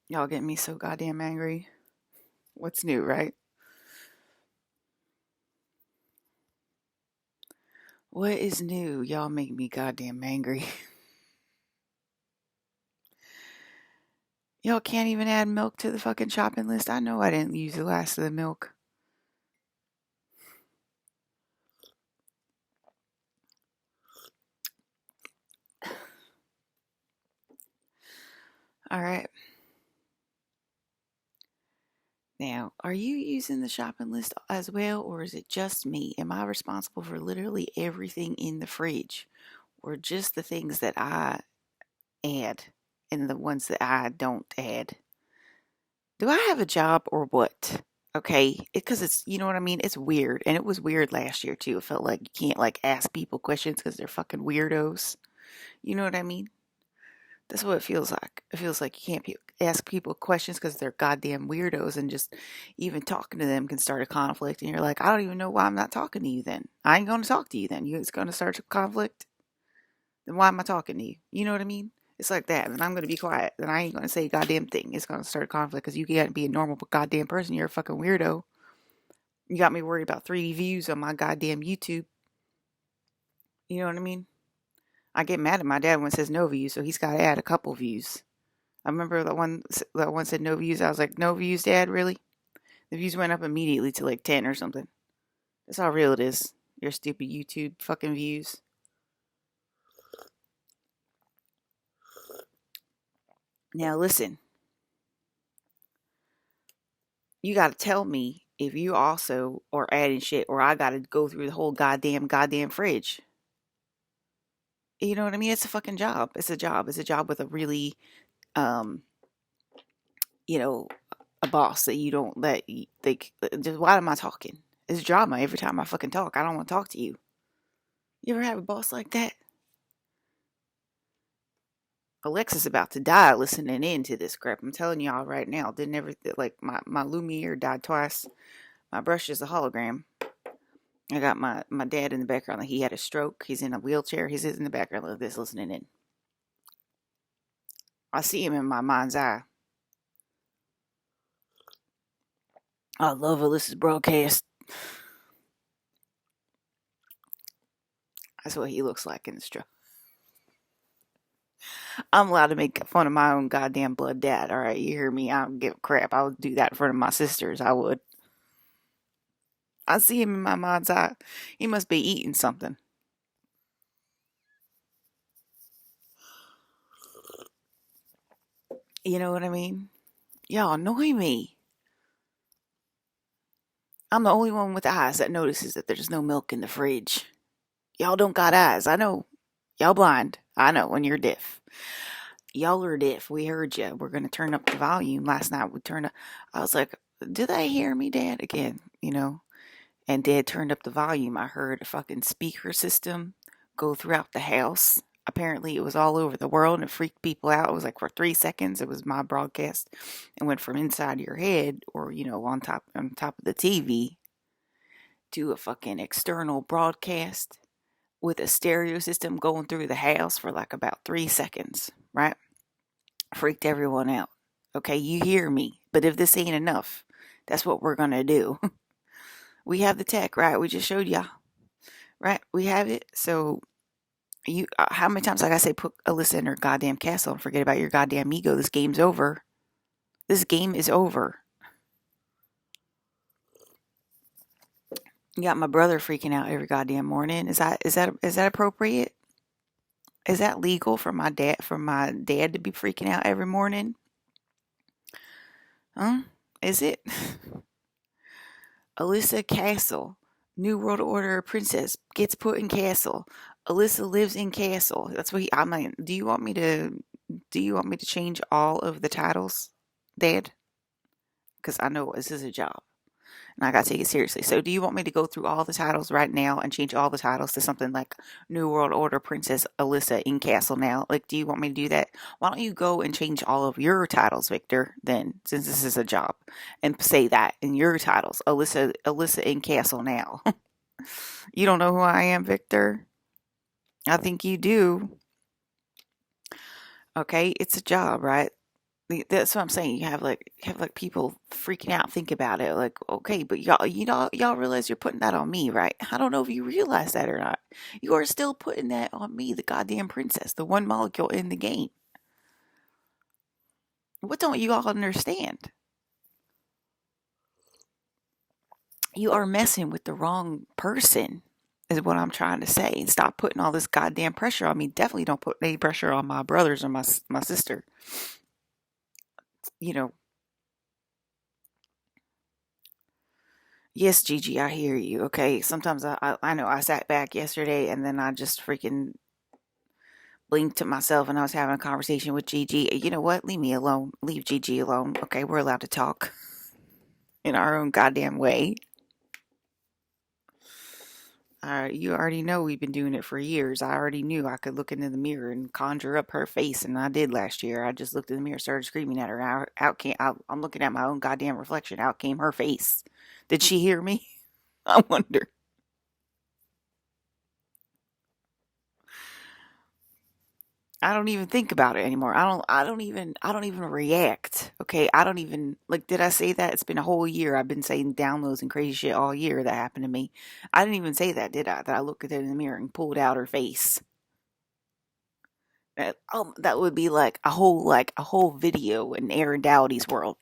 Y'all get me so goddamn angry. What's new, right? What is new? Y'all make me goddamn angry. Y'all can't even add milk to the fucking shopping list. I know I didn't use the last of the milk. All right. Now, are you using the shopping list as well, or is it just me? Am I responsible for literally everything in the fridge, or just the things that I add and the ones that I don't add? Do I have a job or what? Okay, because you know what I mean? It's weird. And it was weird last year too. It felt like you can't like ask people questions because they're fucking weirdos. You know what I mean? That's what it feels like. It feels like you can't ask people questions because they're goddamn weirdos, and just even talking to them can start a conflict. And you're like, I don't even know why I'm not talking to you then. I ain't going to talk to you then. It's going to start a conflict. Then why am I talking to you? You know what I mean? It's like that. Then I'm going to be quiet. Then I ain't going to say a goddamn thing. It's going to start a conflict because you can't be a normal goddamn person. You're a fucking weirdo. You got me worried about 3 views on my goddamn YouTube. You know what I mean? I get mad at my dad when it says no views, so he's got to add a couple views. I remember that one said no views. I was like, no views, Dad, really? The views went up immediately to like 10 or something. That's how real it is. Your stupid YouTube fucking views. Now listen, you got to tell me if you also are adding shit, or I got to go through the whole goddamn fridge. You know what I mean? It's a fucking job. It's a job. It's a job with a really, um, you know, a boss that you don't let you think. Just why am I talking? It's drama every time I fucking talk. I don't want to talk to you. You ever have a boss like that? Alexa's about to die listening in to this crap. I'm telling y'all right now. Didn't ever like my Lumiere died twice. My brush is a hologram. I got my dad in the background. Like he had a stroke. He's in a wheelchair. He's in the background of this listening in. I see him in my mind's eye. I love Elissa's broadcast. That's what he looks like in the stroke. I'm allowed to make fun of my own goddamn blood dad. All right, you hear me? I don't give a crap. I would do that in front of my sisters. I would. I see him in my mind's eye. He must be eating something. You know what I mean? Y'all annoy me. I'm the only one with eyes that notices that there's no milk in the fridge. Y'all don't got eyes. I know. Y'all blind. I know when you're deaf. Y'all are deaf. We heard you. We're going to turn up the volume. Last night we turned up. I was like, do they hear me, Dad? Again, you know? And Dad turned up the volume. I heard a fucking speaker system go throughout the house. Apparently, it was all over the world and it freaked people out. It was like for 3 seconds. It was my broadcast. It went from inside your head, or on top of the TV, to a fucking external broadcast with a stereo system going through the house for like about 3 seconds. Right? Freaked everyone out. Okay, you hear me, but if this ain't enough, that's what we're gonna do. We have the tech, right? We just showed y'all, right? We have it. So how many times, like I say, put Elissa in her goddamn castle and forget about your goddamn ego. This game's over. This game is over. You got my brother freaking out every goddamn morning. Is that appropriate? Is that legal for my dad to be freaking out every morning? Huh? Is it? Elissa Castle, New World Order princess, gets put in castle. Elissa lives in castle. That's what I mean. Do you want me to change all of the titles, Dad? Because I know this is a job and I gotta take it seriously. So, do you want me to go through all the titles right now and change all the titles to something like New World Order Princess Elissa in Castle now? Like, do you want me to do that? Why don't you go and change all of your titles, Victor? Then, since this is a job, and say that in your titles, Elissa in Castle now. You don't know who I am, Victor? I think you do. Okay, it's a job, right? That's what I'm saying. You have like people freaking out. Think about it. Like, okay, but y'all realize you're putting that on me, right? I don't know if you realize that or not. You are still putting that on me, the goddamn princess, the one molecule in the game. What don't you all understand? You are messing with the wrong person, is what I'm trying to say. And stop putting all this goddamn pressure on me. Definitely don't put any pressure on my brothers or my sister. You know, yes, Gigi, I hear you. Okay, sometimes I know I sat back yesterday and then I just freaking blinked to myself and I was having a conversation with Gigi. You know what? Leave me alone. Leave Gigi alone. Okay, we're allowed to talk in our own goddamn way. You already know we've been doing it for years. I already knew I could look into the mirror and conjure up her face, and I did last year. I just looked in the mirror, started screaming at her. Out came. I'm looking at my own goddamn reflection. Out came her face. Did she hear me? I wonder. I don't even think about it anymore. I don't even react. Okay. I don't even like did I say that? It's been a whole year. I've been saying downloads and crazy shit all year that happened to me. I didn't even say that, did I? That I looked at her in the mirror and pulled out her face. That would be like a whole video in Aaron Dowdy's world,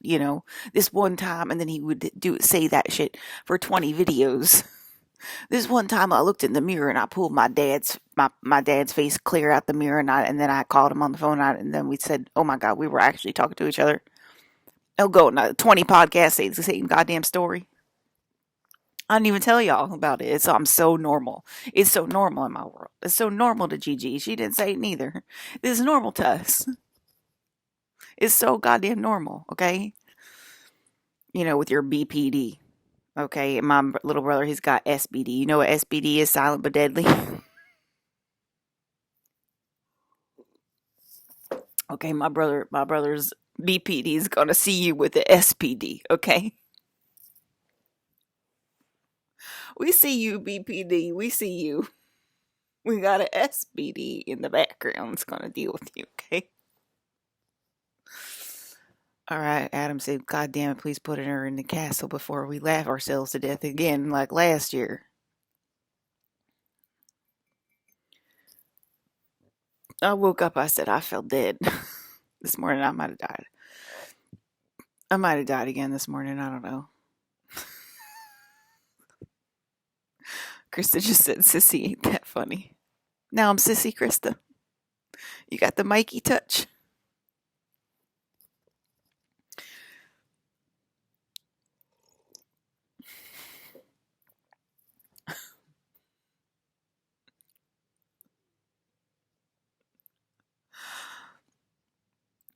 This one time and then he would say that shit for 20 videos. This one time I looked in the mirror and I pulled my dad's face clear out the mirror and then I called him on the phone and then we said, "Oh my god, we were actually talking to each other." I'll go on 20 podcasts say the same goddamn story. I didn't even tell y'all about it. I'm so normal. It's so normal in my world. It's so normal to Gigi. She didn't say it neither. This is normal to us. It's so goddamn normal, okay? With your BPD, okay? And my little brother, he's got SBD. You know what SBD is? Silent but deadly. Okay, my brother's BPD is gonna see you with the SPD, okay? We see you, BPD. We see you. We got a SBD in the background. It's gonna deal with you, okay? All right, Adam said, "God damn it, please put her in the castle before we laugh ourselves to death again like last year." I woke up, I said I felt dead. This morning I might have died. I might have died again this morning, I don't know. Krista just said, "Sissy, ain't that funny?" Now I'm Sissy Krista. You got the Mikey touch.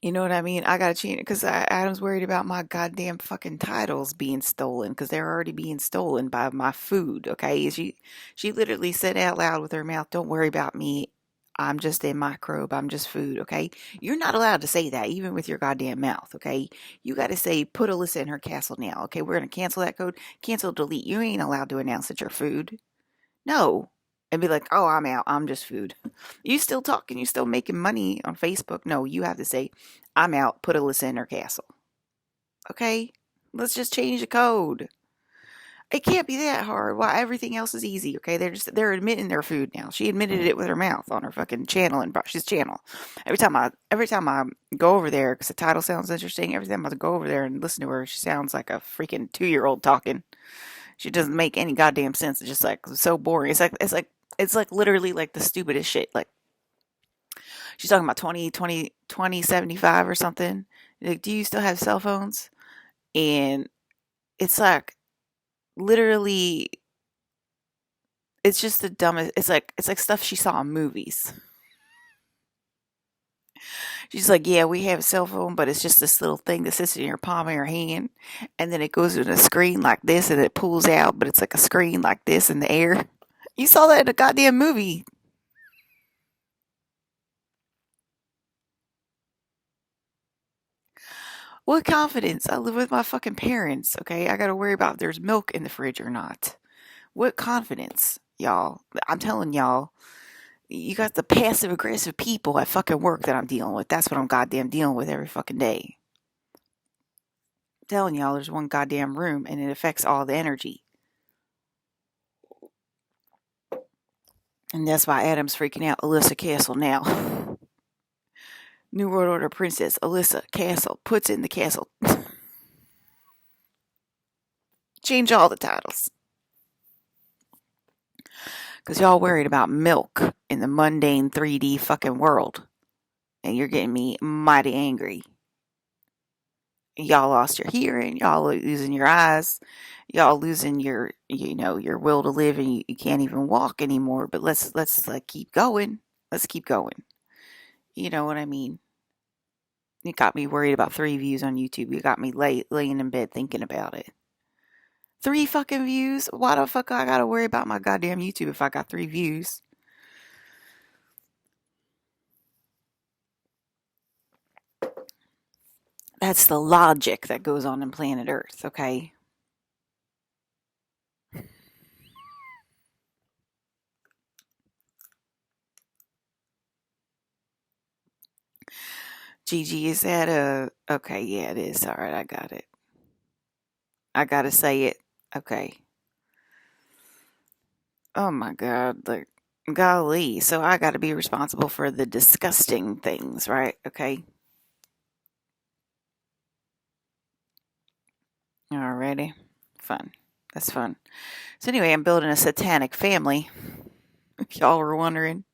You know what I mean? I gotta change it because Adam's worried about my goddamn fucking titles being stolen because they're already being stolen by my food. Okay, she literally said out loud with her mouth, "Don't worry about me. I'm just a microbe. I'm just food." Okay, you're not allowed to say that even with your goddamn mouth. Okay, you got to say, "Put Alyssa in her castle now." Okay, we're gonna cancel that code. Cancel, delete. You ain't allowed to announce that you're food. No. And be like, "Oh, I'm out. I'm just food." You still talking, you still making money on Facebook. No, you have to say, "I'm out, put Alyssa in her castle." Okay? Let's just change the code. It can't be that hard. Why everything else is easy, okay? They're admitting their food now. She admitted it with her mouth on her fucking channel and she's channel. Every time I go over there, because the title sounds interesting, every time I go over there and listen to her, she sounds like a freaking 2-year-old talking. She doesn't make any goddamn sense. It's just like so boring. It's like literally like the stupidest shit. Like she's talking about 2075 or something. Like, do you still have cell phones? And it's like literally it's just the dumbest. It's like stuff she saw in movies. She's like, "Yeah, we have a cell phone, but it's just this little thing that sits in your palm of your hand, and then it goes in a screen like this, and it pulls out, but it's like a screen like this in the air." You saw that in a goddamn movie. What confidence? I live with my fucking parents, okay? I gotta worry about if there's milk in the fridge or not. What confidence, y'all? I'm telling y'all, You got the passive aggressive people at fucking work that I'm dealing with. That's what I'm goddamn dealing with every fucking day. I'm telling y'all, there's one goddamn room and it affects all the energy. And that's why Adam's freaking out. Elissa Castle now. New World Order Princess Elissa Castle puts in the castle. Change all the titles. Because y'all worried about milk in the mundane 3D fucking world. And you're getting me mighty angry. Y'all lost your hearing. Y'all losing your eyes. Y'all losing your, your will to live, and you can't even walk anymore. But let's like keep going. Let's keep going. You know what I mean? It got me worried about 3 views on YouTube. You got me laying in bed thinking about it. 3 fucking views? Why the fuck I gotta worry about my goddamn YouTube if I got 3 views? That's the logic that goes on in planet Earth, okay? Gigi, is that okay, yeah, it is. All right, I got it. I gotta say it. Okay. Oh my God, like, golly. So I gotta be responsible for the disgusting things, right? Okay. Alrighty. Fun. That's fun. So anyway, I'm building a satanic family. If y'all were wondering.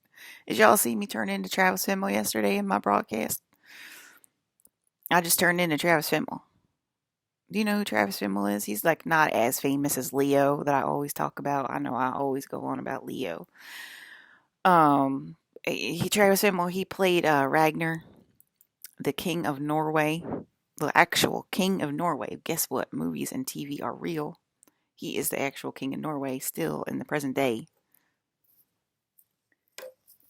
Did y'all see me turn into Travis Fimmel yesterday in my broadcast? I just turned into Travis Fimmel. Do you know who Travis Fimmel is? He's like not as famous as Leo that I always talk about. I know I always go on about Leo. Travis Fimmel, he played Ragnar, the King of Norway, the actual King of Norway. Guess what? Movies and TV are real. He is the actual King of Norway still in the present day.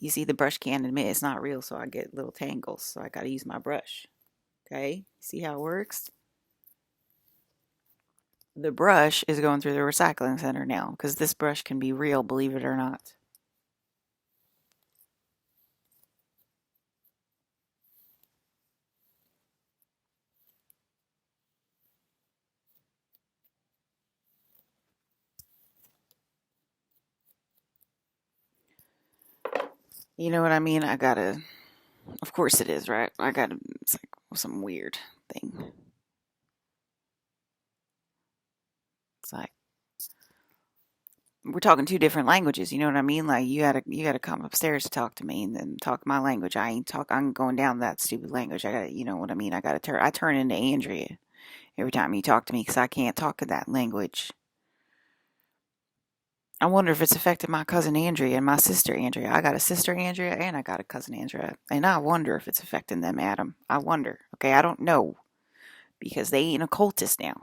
You see, the brush can't admit it's not real, so I get little tangles. So I got to use my brush. Okay, see how it works? The brush is going through the recycling center now because this brush can be real, believe it or not. You know what I mean? I gotta, of course it is, right? I gotta, it's like some weird thing. It's like, we're talking 2 different languages, you know what I mean? Like, you gotta come upstairs to talk to me and then talk my language. I'm going down that stupid language. I gotta, you know what I mean? I turn into Andrea every time you talk to me because I can't talk in that language. I wonder if it's affected my cousin Andrea and my sister Andrea. I got a sister Andrea and I got a cousin Andrea. And I wonder if it's affecting them, Adam. I wonder. Okay, I don't know. Because they ain't occultists now.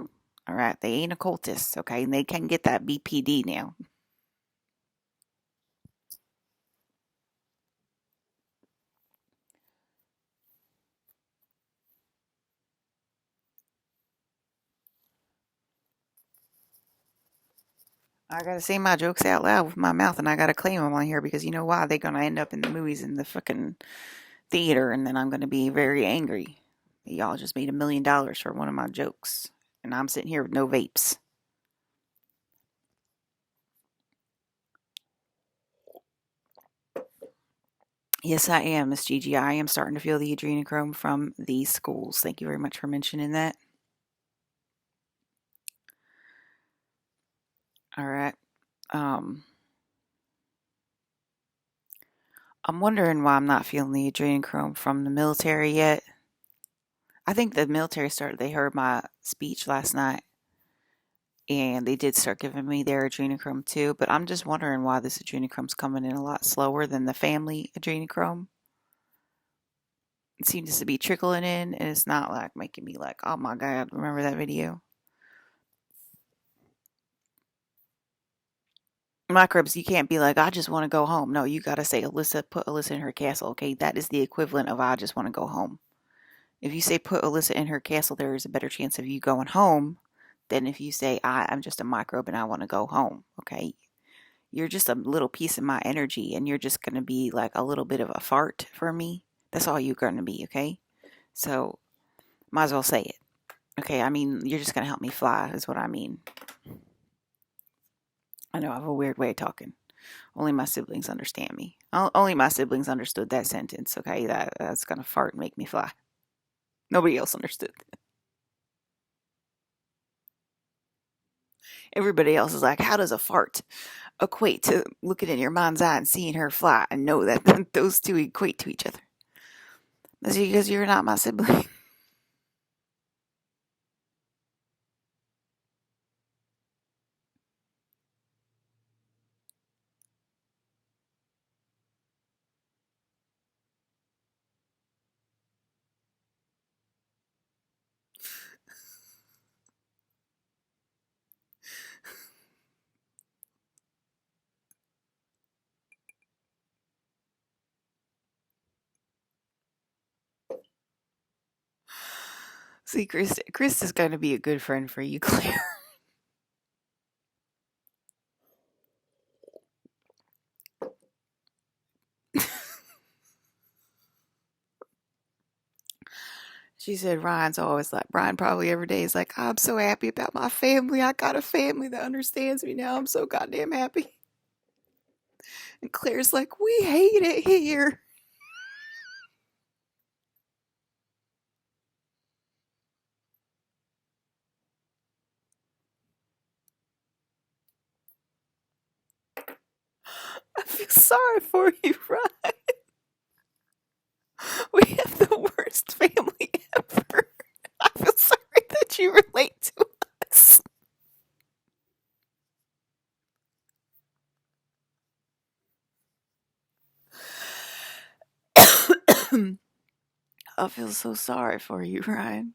All right, they ain't occultists, okay? And they can get that BPD now. I gotta say my jokes out loud with my mouth and I gotta claim them on here because you know why? They're gonna end up in the movies in the fucking theater and then I'm gonna be very angry. Y'all just made $1 million for one of my jokes. And I'm sitting here with no vapes. Yes, I am, Miss Gigi. I am starting to feel the adrenochrome from these schools. Thank you very much for mentioning that. All right. I'm wondering why I'm not feeling the adrenochrome from the military yet. I think the military they heard my speech last night and they did start giving me their adrenochrome too, but I'm just wondering why this adrenochrome's coming in a lot slower than the family adrenochrome. It seems to be trickling in and it's not like making me like, oh my God, remember that video? Microbes, you can't be like, I just want to go home. No, you got to say, Elissa, put Elissa in her castle, okay? That is the equivalent of I just want to go home. If you say put Elissa in her castle, there is a better chance of you going home than if you say I'm just a microbe and I want to go home, okay? You're just a little piece of my energy, and you're just going to be like a little bit of a fart for me. That's all you're going to be, okay? So, might as well say it. Okay, I mean, you're just going to help me fly, is what I mean. I know I have a weird way of talking. Only my siblings understand me. Only my siblings understood that sentence, okay? That's going to fart and make me fly. Nobody else understood. Everybody else is like, how does a fart equate to looking in your mind's eye and seeing her fly and know that those two equate to each other? That's because you're not my sibling. See, Chris is going to be a good friend for you, Claire. She said Ryan's always like, Ryan probably every day is like, I'm so happy about my family. I got a family that understands me now. I'm so goddamn happy. And Claire's like, we hate it here. I feel sorry for you, Ryan. We have the worst family ever. I feel sorry that you relate to us. I feel so sorry for you, Ryan.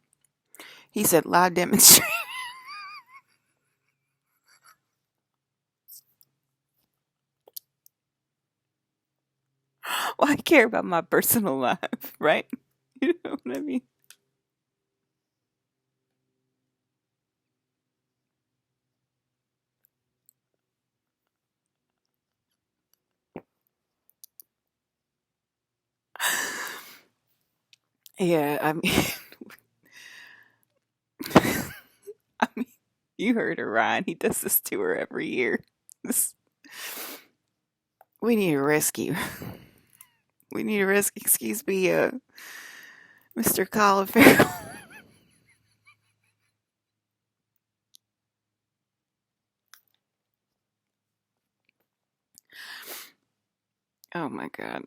He said live demonstration. Why care about my personal life, right? You know what I mean? Yeah, I mean, I mean, you heard her, Ryan. He does this to her every year. This, we need a rescue. We need a rescue. Excuse me, Mr. Colin Farrell. Oh my God.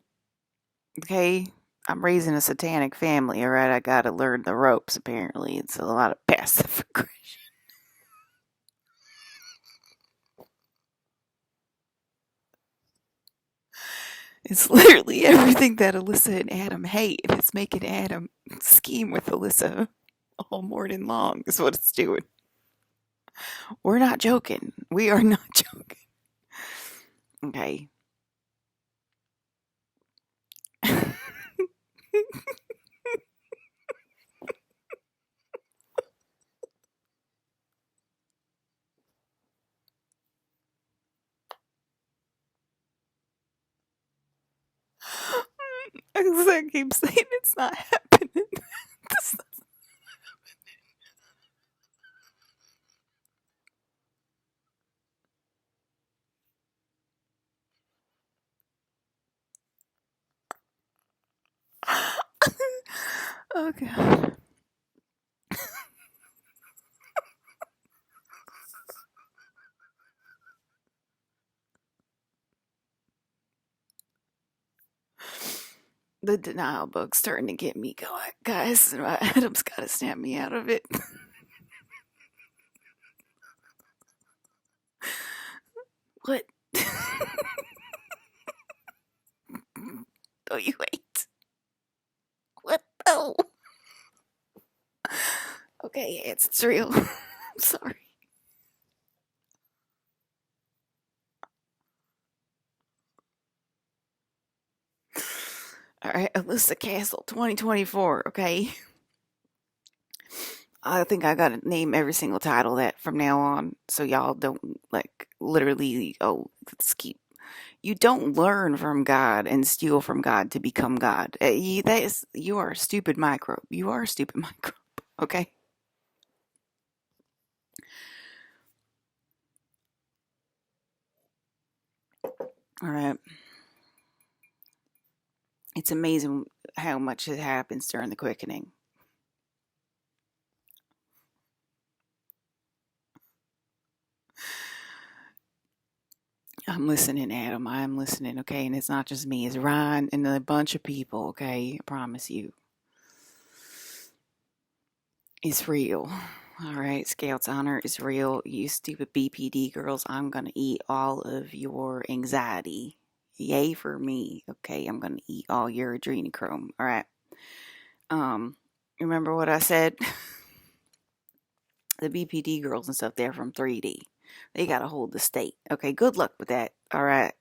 Okay, I'm raising a satanic family. All right, I got to learn the ropes. Apparently, it's a lot of passive aggression. It's literally everything that Elissa and Adam hate, and it's making Adam scheme with Elissa all morning long. Is what it's doing. We're not joking. We are not joking. Okay. I keep saying it's not happening. Oh God. The denial bug's starting to get me going, guys. Adam's got to snap me out of it. What? Oh, you wait. What? Oh. Okay, it's real. I'm sorry. All right, Elissa Castle 2024, okay? I think I gotta name every single title that from now on, so y'all don't like literally. Oh, let's keep. You don't learn from God and steal from God to become God. You are a stupid microbe. You are a stupid microbe. Okay. All right. It's amazing how much it happens during the quickening. I'm listening, Adam. I'm listening, okay? And it's not just me, it's Ryan and a bunch of people, okay? I promise you. It's real. All right, Scouts Honor is real. You stupid BPD girls, I'm gonna eat all of your anxiety. Yay for me. Okay, I'm gonna eat all your adrenochrome. All right. Um, remember what I said? The BPD girls and stuff, they're from 3D. They gotta hold the state. Okay, good luck with that. All right.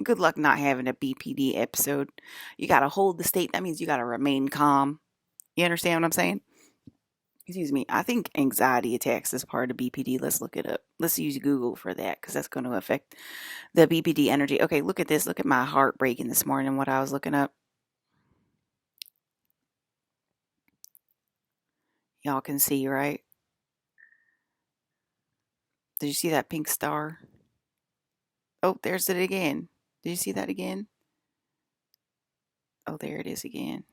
Good luck not having a BPD episode. You gotta hold the state. That means you gotta remain calm. You understand what I'm saying? Excuse me. I think anxiety attacks is part of BPD. Let's look it up. Let's use Google for that because that's going to affect the BPD energy. Okay, look at this. Look at my heart breaking this morning. What I was looking up. Y'all can see, right? Did you see that pink star? Oh, there's it again. Did you see that again? Oh, there it is again.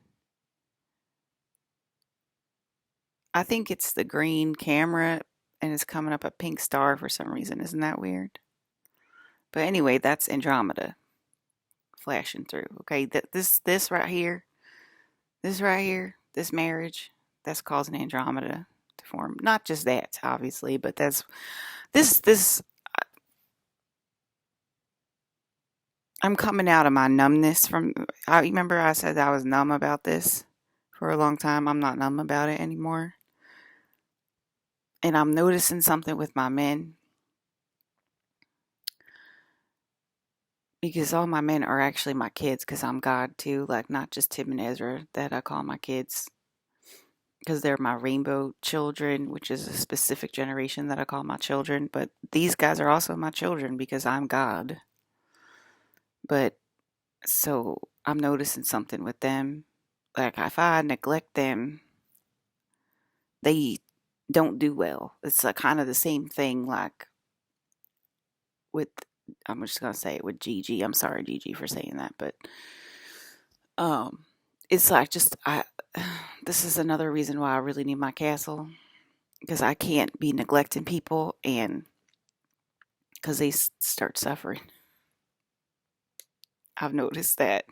I think it's the green camera and it's coming up a pink star for some reason. Isn't that weird? But anyway, that's Andromeda flashing through. Okay, this right here, this marriage, that's causing Andromeda to form. Not just that, obviously, but that's this. I'm coming out of my numbness from. I remember I said I was numb about this for a long time. I'm not numb about it anymore, and I'm noticing something with my men because all my men are actually my kids because I'm God too. Like not just Tim and Ezra that I call my kids because they're my rainbow children, which is a specific generation that I call my children. But these guys are also my children because I'm God. But so I'm noticing something with them. Like if I neglect them, they don't do well. It's like kind of the same thing like with I'm just gonna say it with Gigi. I'm sorry, Gigi, for saying that, but um it's like just I this is another reason why I really need my castle because I can't be neglecting people and because they start suffering. I've noticed that.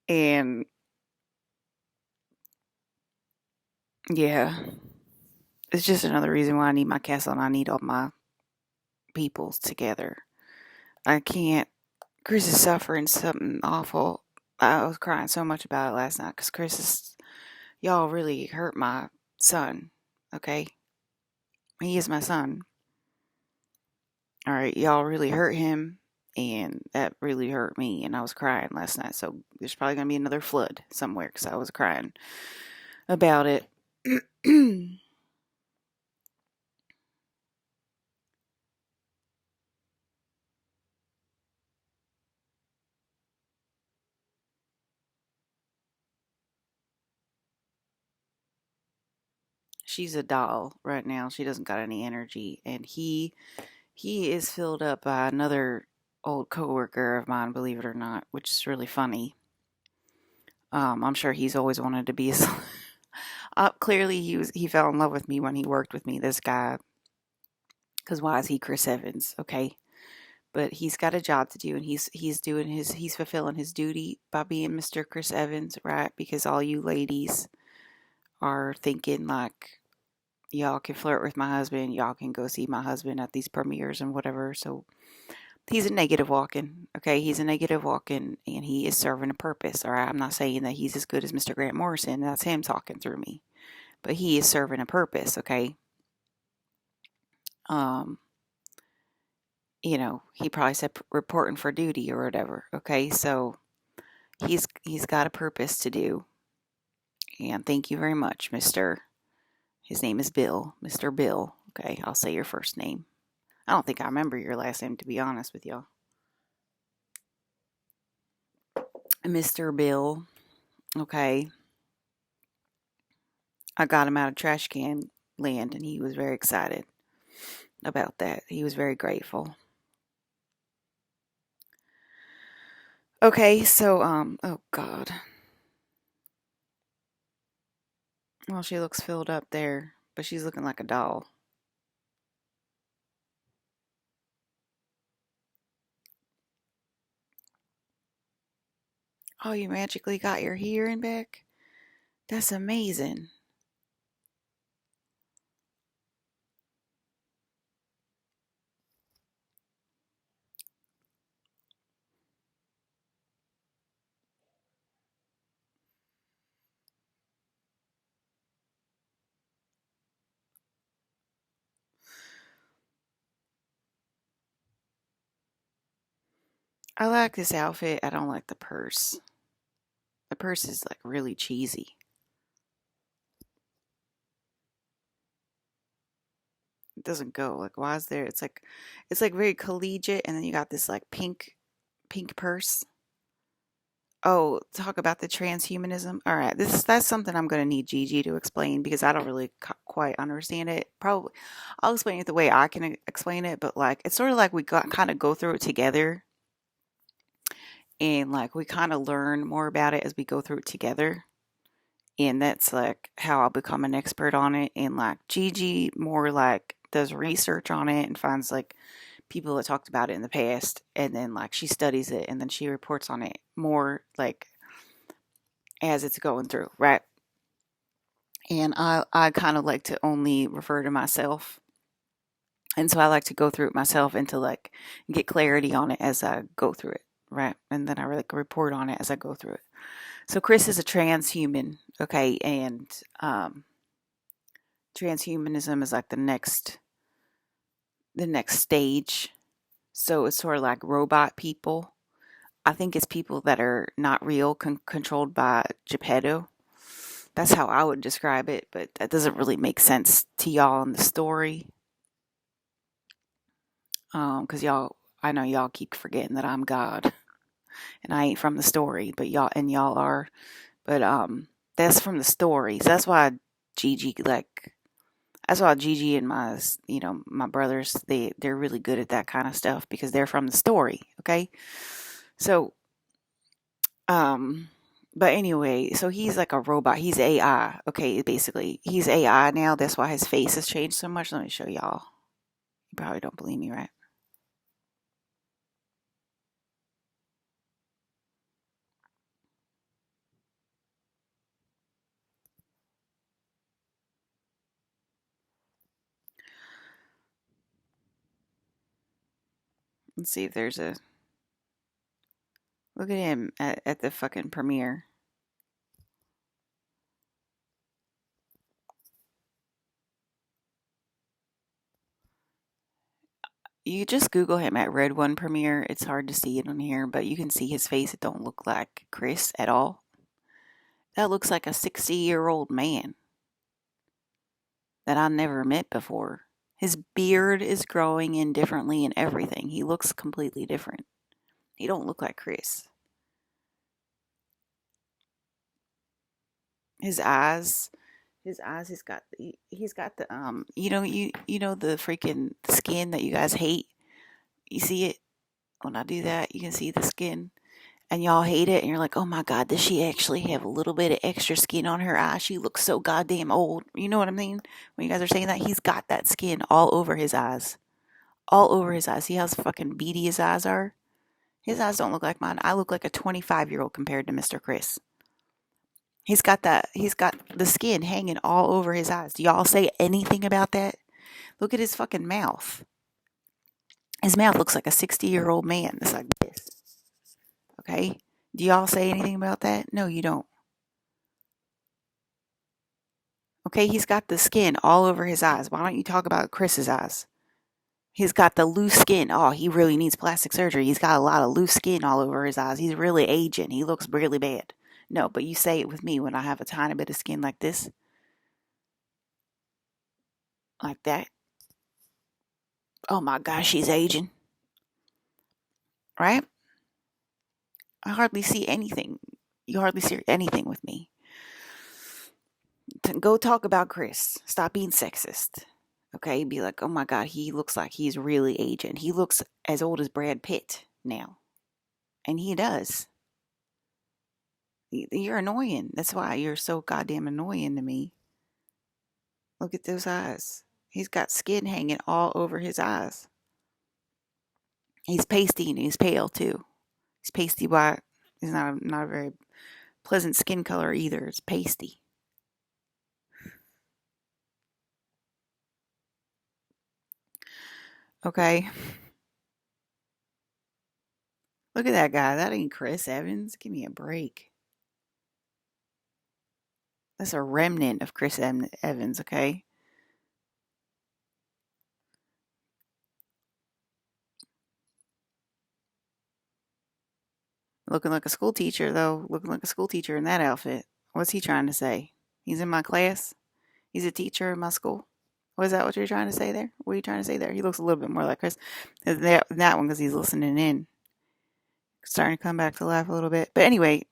And yeah, it's just another reason why I need my castle and I need all my peoples together. I can't. Chris is suffering something awful. I was crying so much about it last night because Chris is. Y'all really hurt my son. Okay? He is my son. All right. Y'all really hurt him. And that really hurt me. And I was crying last night. So there's probably going to be another flood somewhere because I was crying about it. She's a doll right now. She doesn't got any energy. And he is filled up by another old coworker of mine, believe it or not, which is really funny. I'm sure he's always wanted to be a. Clearly, he fell in love with me when he worked with me. This guy, because why is he Chris Evans? Okay, but he's got a job to do, and he's fulfilling his duty by being Mr. Chris Evans, right? Because all you ladies are thinking like y'all can flirt with my husband, y'all can go see my husband at these premieres and whatever. So he's a negative walking. Okay, he's a negative walking, and he is serving a purpose. All right, I'm not saying that he's as good as Mr. Grant Morrison. That's him talking through me, but he is serving a purpose. Okay, um, he probably said reporting for duty or whatever. Okay, so He's got a purpose to do. And thank you very much, Mr. His name is Bill. Mr. Bill. Okay, I'll say your first name. I don't think I remember your last name, to be honest with y'all. Mr. Bill. Okay. I got him out of trash can land and he was very excited about that. He was very grateful. Okay, so oh god. Well, she looks filled up there, but she's looking like a doll. Oh, you magically got your hearing back? That's amazing. I like this outfit. I don't like the purse. The purse is like really cheesy. It doesn't go. Like why is there it's like very collegiate and then you got this like pink purse. Oh, talk about the transhumanism. All right, that's something I'm going to need Gigi to explain because I don't really quite understand it. Probably, I'll explain it the way I can explain it, but like it's sort of like we got kind of go through it together, and like we kind of learn more about it as we go through it together, and that's like how I'll become an expert on it. And like Gigi more like does research on it and finds like people that talked about it in the past and then like she studies it and then she reports on it more like as it's going through, right? And I kind of like to only refer to myself. And so I like to go through it myself and to like get clarity on it as I go through it, right? And then I like report on it as I go through it. So Chris is a transhuman, okay, and transhumanism is like the next stage. So it's sort of like robot people. I think it's people that are not real, controlled by Geppetto. That's how I would describe it, but that doesn't really make sense to y'all in the story. Because y'all, I know y'all keep forgetting that I'm God, and I ain't from the story, but y'all are. But that's from the stories. That's why Gigi like. That's why Gigi and my brothers, they're really good at that kind of stuff because they're from the story. Okay, so um, but anyway, so he's like a robot. He's AI. Okay, basically, he's AI now. That's why his face has changed so much. Let me show y'all. You probably don't believe me, right? Let's see if there's a look at him at the fucking premiere. You just Google him at Red One Premiere. It's hard to see it on here, but you can see his face. It don't look like Chris at all. That looks like a 60-year-old man that I never met before. His beard is growing in differently and everything. He looks completely different. He don't look like Chris. His eyes, he's got the you know the freaking skin that you guys hate. You see it when I do that. You can see the skin. And y'all hate it and you're like, oh my god, does she actually have a little bit of extra skin on her eye? She looks so goddamn old. You know what I mean? When you guys are saying that, he's got that skin all over his eyes. All over his eyes. See how fucking beady his eyes are? His eyes don't look like mine. I look like a 25-year-old compared to Mr. Chris. He's got the skin hanging all over his eyes. Do y'all say anything about that? Look at his fucking mouth. His mouth looks like a 60-year-old man. It's like this. Okay? Do y'all say anything about that? No, you don't. Okay, he's got the skin all over his eyes. Why don't you talk about Chris's eyes? He's got the loose skin. Oh, he really needs plastic surgery. He's got a lot of loose skin all over his eyes. He's really aging. He looks really bad. No, but you say it with me when I have a tiny bit of skin like this, like that. Oh my gosh, he's aging. Right? I hardly see anything. You hardly see anything with me. Go talk about Chris. Stop being sexist. Okay? Be like, oh my God, he looks like he's really aging. He looks as old as Brad Pitt now. And he does. You're annoying. That's why you're so goddamn annoying to me. Look at those eyes. He's got skin hanging all over his eyes. He's pasty and he's pale too. He's pasty white. He's not a very pleasant skin color either. It's pasty. Okay. Look at that guy. That ain't Chris Evans. Give me a break. That's a remnant of Chris Evans, okay? Looking like a school teacher, though. Looking like a school teacher in that outfit. What's he trying to say? He's in my class? He's a teacher in my school? Was that what you're trying to say there? What are you trying to say there? He looks a little bit more like Chris. That one because he's listening in. Starting to come back to life a little bit. But anyway,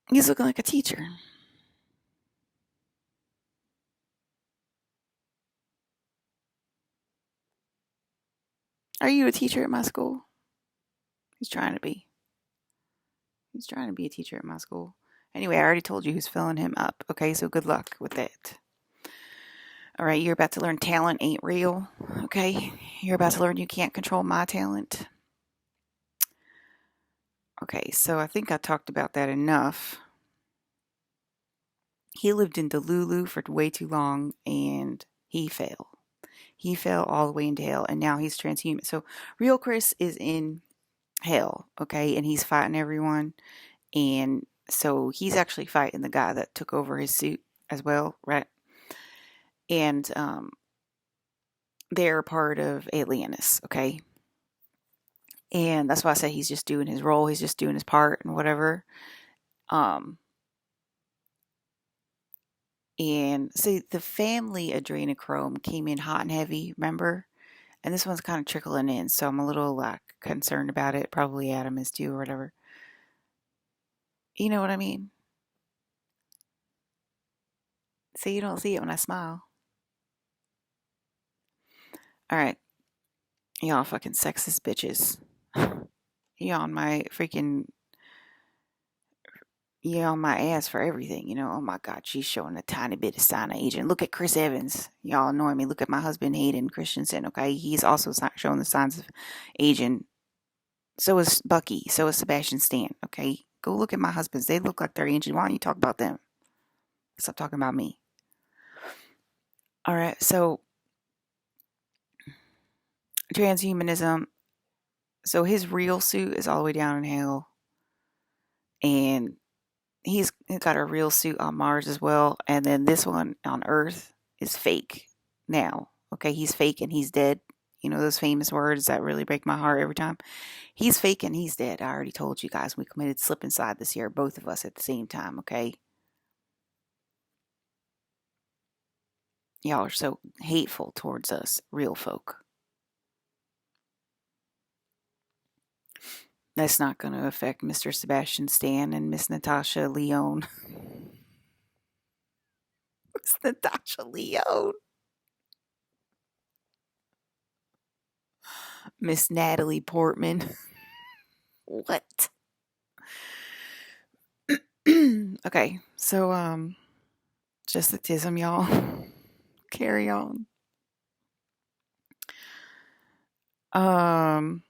he's looking like a teacher. Are you a teacher at my school? He's trying to be. He's trying to be a teacher at my school. Anyway, I already told you who's filling him up. Okay, so good luck with that. All right, you're about to learn talent ain't real. Okay, you're about to learn you can't control my talent. Okay, so I think I talked about that enough. He lived in Delulu for way too long and he fell. He fell all the way into hell and now he's transhuman. So, real Chris is in hell, okay, and he's fighting everyone. And so he's actually fighting the guy that took over his suit as well, right? And they're part of Atlantis, okay? And that's why I say he's just doing his role, he's just doing his part and whatever. And see, the family adrenochrome came in hot and heavy, remember? And this one's kind of trickling in, so I'm a little like concerned about it. Probably Adam is too, or whatever. You know what I mean? So you don't see it when I smile. All right, y'all fucking sexist bitches. You on my freaking, you on my ass for everything. You know, oh my God, she's showing a tiny bit of sign of aging. Look at Chris Evans. Y'all annoy me. Look at my husband Hayden Christensen. Okay, he's also showing the signs of aging. So is Bucky. So is Sebastian Stan. Okay, go look at my husbands. They look like they're aging. Why don't you talk about them? Stop talking about me. All right, so transhumanism. So his real suit is all the way down in hell, and he's got a real suit on Mars as well, and then this one on Earth is fake now. Okay, he's fake and he's dead. You know those famous words that really break my heart every time. He's fake and he's dead. I already told you guys we committed slip and slide this year, both of us at the same time. Okay, y'all are so hateful towards us, real folk. That's not going to affect Mr. Sebastian Stan and Miss Natasha Leone. Miss Natasha Leone. Miss Natalie Portman. What? Okay, so just the tism, y'all. Carry on. Um,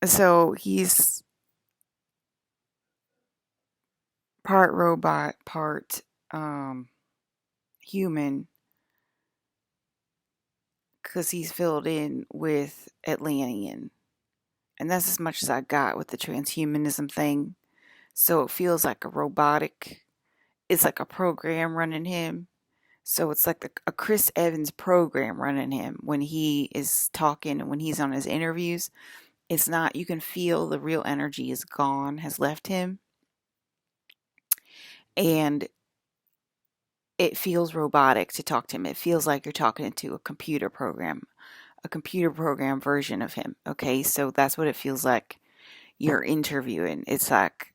so he's part robot, part human, because he's filled in with Atlantean, and that's as much as I got with the transhumanism thing. So it feels like a robotic. It's like a program running him. So it's like a Chris Evans program running him when he is talking and when he's on his interviews. It's not, you can feel the real energy is gone, has left him. And it feels robotic to talk to him. It feels like you're talking to a computer program version of him. Okay, so that's what it feels like you're interviewing. It's like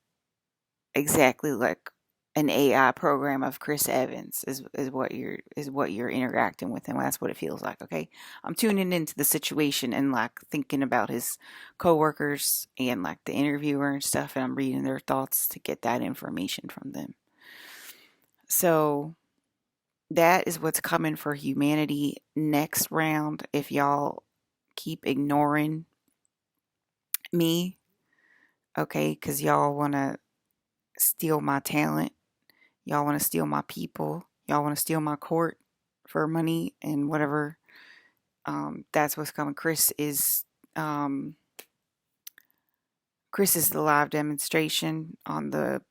exactly like an AI program of Chris Evans is what you're interacting with him. That's what it feels like. Okay, I'm tuning into the situation and like thinking about his coworkers and like the interviewer and stuff, and I'm reading their thoughts to get that information from them. So that is what's coming for humanity next round. If y'all keep ignoring me, okay, because y'all want to steal my talent, y'all want to steal my people, y'all want to steal my court for money and whatever. That's what's coming. Um, Chris is the live demonstration on the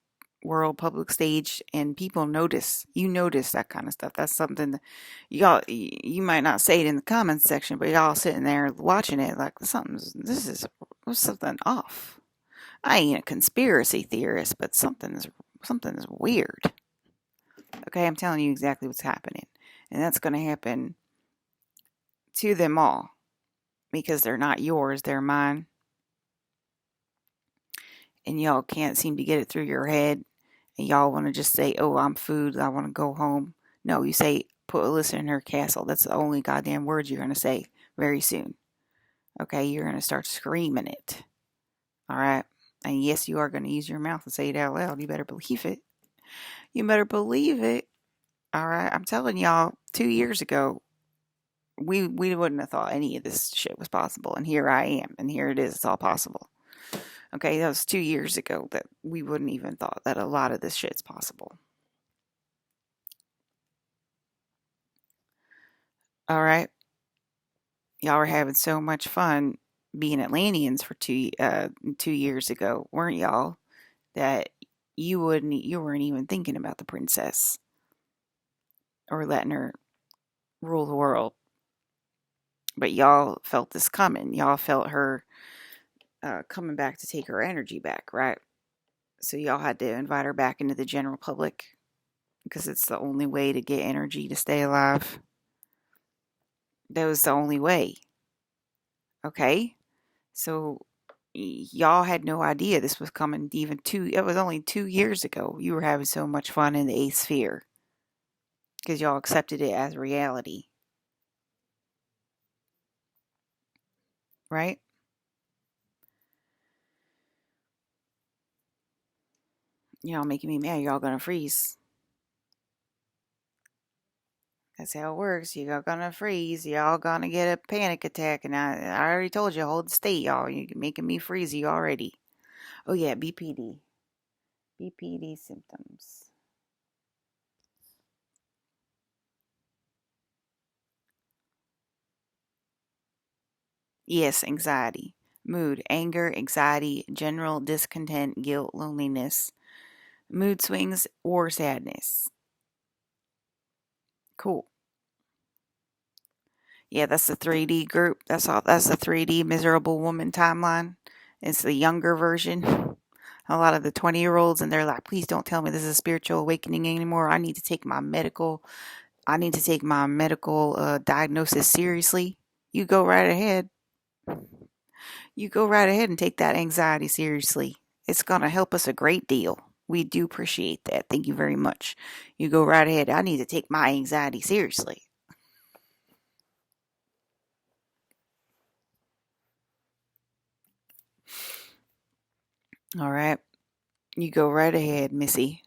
world public stage, and people notice. You notice that kind of stuff. That's something that y'all, you might not say it in the comments section, but y'all sitting there watching it like there's something off. I ain't a conspiracy theorist, but something is weird. Okay, I'm telling you exactly what's happening, and that's going to happen to them all because they're not yours, they're mine, and y'all can't seem to get it through your head, and y'all want to just say, "Oh, I'm food. I want to go home." No, you say, "Put Elissa in her castle." That's the only goddamn words you're going to say very soon. Okay, you're going to start screaming it. All right, and yes, you are going to use your mouth and say it out loud. You better believe it. You better believe it. All right, I'm telling y'all, 2 years ago, we wouldn't have thought any of this shit was possible, and here I am, and here it is. It's all possible. Okay, that was 2 years ago that we wouldn't even thought that a lot of this shit's possible. All right, y'all were having so much fun being Atlanteans for 2 years ago, weren't y'all? That you weren't even thinking about the princess or letting her rule the world, but y'all felt this coming. Y'all felt her coming back to take her energy back, right? So y'all had to invite her back into the general public because it's the only way to get energy to stay alive. That was the only way. Okay? So y'all had no idea this was coming it was only 2 years ago. You were having so much fun in the eighth sphere because y'all accepted it as reality. Right? Y'all making me mad. Y'all gonna freeze. That's how it works. Y'all gonna freeze. Y'all gonna get a panic attack. And I already told you, hold the state, y'all. You're making me freezy already. Oh, yeah, BPD. BPD symptoms. Yes, anxiety. Mood, anger, anxiety, general discontent, guilt, loneliness, mood swings, or sadness. Cool. Yeah, that's the 3D group. That's all. That's the 3D miserable woman timeline. It's the younger version. A lot of the 20-year-olds, and they're like, please don't tell me this is a spiritual awakening anymore. I need to take my medical. I need to take my medical diagnosis seriously. You go right ahead. You go right ahead and take that anxiety seriously. It's going to help us a great deal. We do appreciate that. Thank you very much. You go right ahead. I need to take my anxiety seriously. All right. You go right ahead, Missy.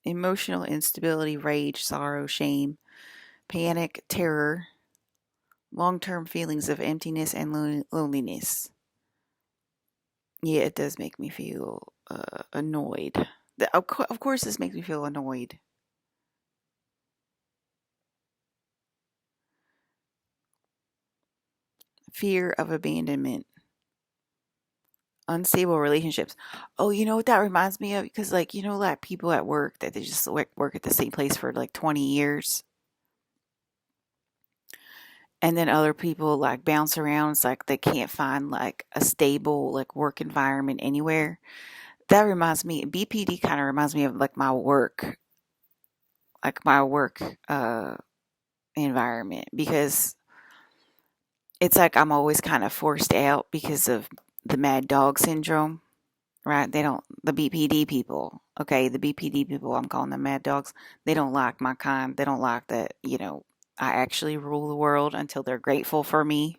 Emotional instability, rage, sorrow, shame, panic, terror, long term feelings of emptiness and loneliness. Yeah, it does make me feel annoyed. Of course, this makes me feel annoyed. Fear of abandonment. Unstable relationships. Oh, you know what that reminds me of? Because, like, like people at work that they just work at the same place for like 20 years. And then other people like bounce around. It's like they can't find like a stable like work environment anywhere. That reminds me, BPD kind of reminds me of like my work environment because it's like I'm always kind of forced out because of the mad dog syndrome, right? They don't, the BPD people, okay, the BPD people, I'm calling them mad dogs. They don't like my kind. They don't like that, I actually rule the world until they're grateful for me,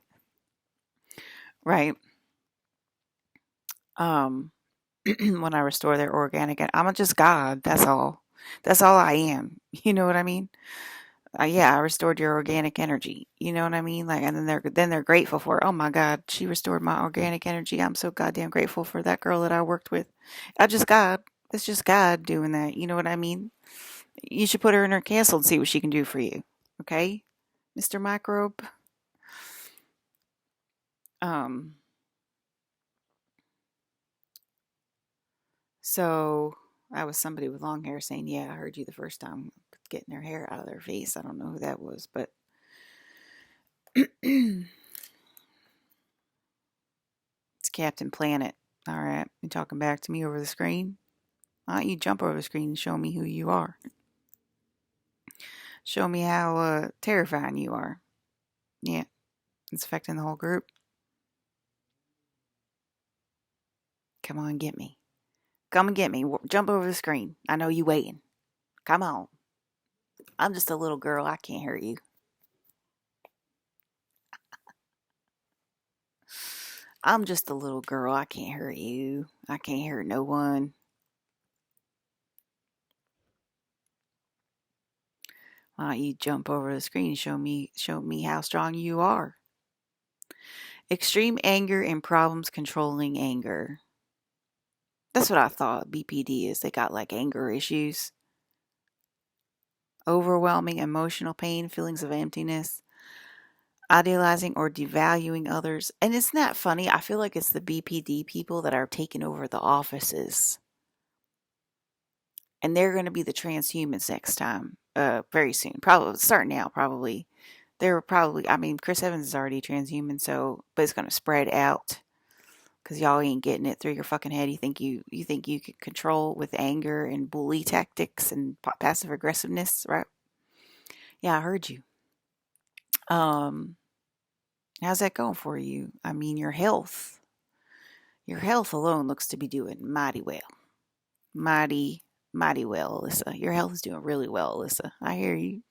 right? Um, when I restore their organic, and I'm just God. That's all. That's all I am. You know what I mean? Yeah, I restored your organic energy. You know what I mean? Like, and then they're grateful for it. Oh my God, she restored my organic energy. I'm so goddamn grateful for that girl that I worked with. I just God. It's just God doing that. You know what I mean? You should put her in her castle and see what she can do for you. Okay, Mr. Microbe. Um. So I was somebody with long hair saying, "Yeah, I heard you the first time getting their hair out of their face." I don't know who that was, but it's Captain Planet. All right, you talking back to me over the screen? Why don't you jump over the screen and show me who you are? Show me how terrifying you are. Yeah, it's affecting the whole group. Come on, get me. Come and get me. Jump over the screen. I know you waiting. Come on. I'm just a little girl. I can't hurt you. I'm just a little girl. I can't hurt you. I can't hurt no one. Why don't you jump over the screen and show me how strong you are? Extreme anger and problems controlling anger. That's what I thought BPD is. They got like anger issues. Overwhelming emotional pain, feelings of emptiness, idealizing or devaluing others. And isn't that funny? I feel like it's the BPD people that are taking over the offices. And they're going to be the transhumans next time, very soon. Probably starting now, probably. They're probably, I mean, Chris Evans is already transhuman, so, but it's going to spread out because y'all ain't getting it through your fucking head. You think you can control with anger and bully tactics and passive aggressiveness, right? Yeah, I heard you. Um, how's that going for you? I mean, your health alone looks to be doing mighty well, mighty, mighty well, Alyssa. Your health is doing really well, Alyssa. I hear you.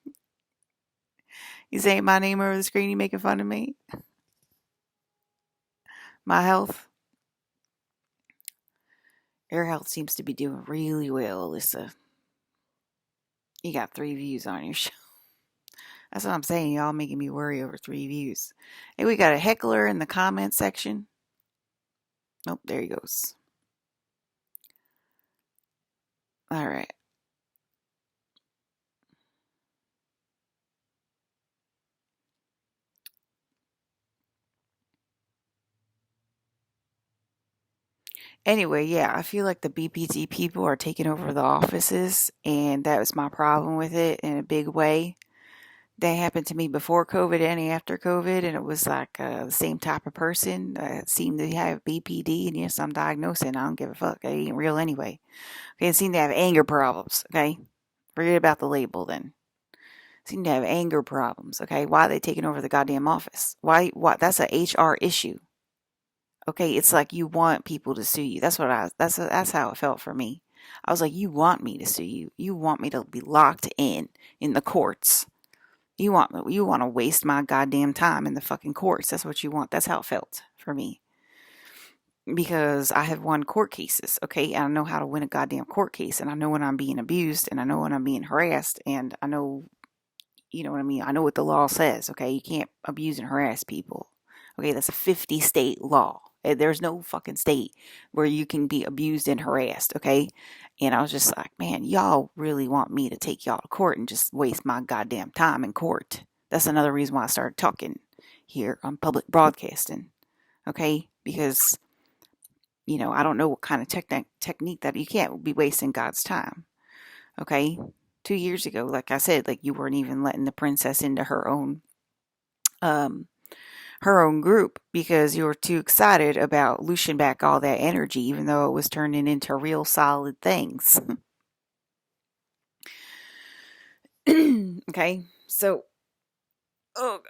You saying my name over the screen? You making fun of me? My health. Your health seems to be doing really well, Alyssa. You got 3 views on your show. That's what I'm saying. Y'all making me worry over 3 views. Hey, we got a heckler in the comment section. Nope, there he goes. All right. Anyway, yeah, I feel like the BPT people are taking over the offices, and that was my problem with it in a big way. That happened to me before COVID and after COVID, and it was like the same type of person seemed to have BPD, and yes, I'm diagnosing. I don't give a fuck. It ain't real anyway. Okay, it seemed to have anger problems. Okay, forget about the label then. Seem to have anger problems. Okay, why are they taking over the goddamn office? Why? What? That's a HR issue. Okay, it's like you want people to sue you. That's how it felt for me. I was like, you want me to sue you. You want me to be locked in the courts. You want to waste my goddamn time in the fucking courts. That's what you want. That's how it felt for me. Because I have won court cases, okay? And I know how to win a goddamn court case, and I know when I'm being abused, and I know when I'm being harassed, and I know, you know what I mean? I know what the law says, okay? You can't abuse and harass people. Okay, that's a 50 state law. There's no fucking state where you can be abused and harassed, okay? And I was just like, man, y'all really want me to take y'all to court and just waste my goddamn time in court. That's another reason why I started talking here on public broadcasting, okay? Because I don't know what kind of technique that you can't be wasting God's time. Okay. 2 years ago, like I said, like you weren't even letting the princess into um, her own group because you were too excited about loosing back all that energy, even though it was turning into real solid things. Okay. So, oh,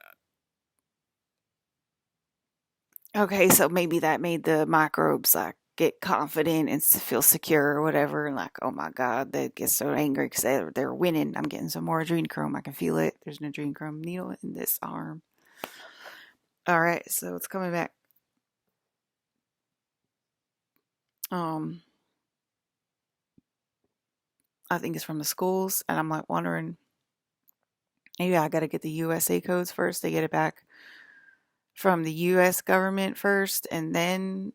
okay. So maybe that made the microbes like get confident and feel secure or whatever. And like, oh my God, they get so angry because they're winning. I'm getting some more adrenochrome. I can feel it. There's an adrenochrome needle in this arm. All right. So it's coming back. Um, I think it's from the schools. And I'm like wondering, maybe I got to get the USA codes first to get it back from the US government first. And then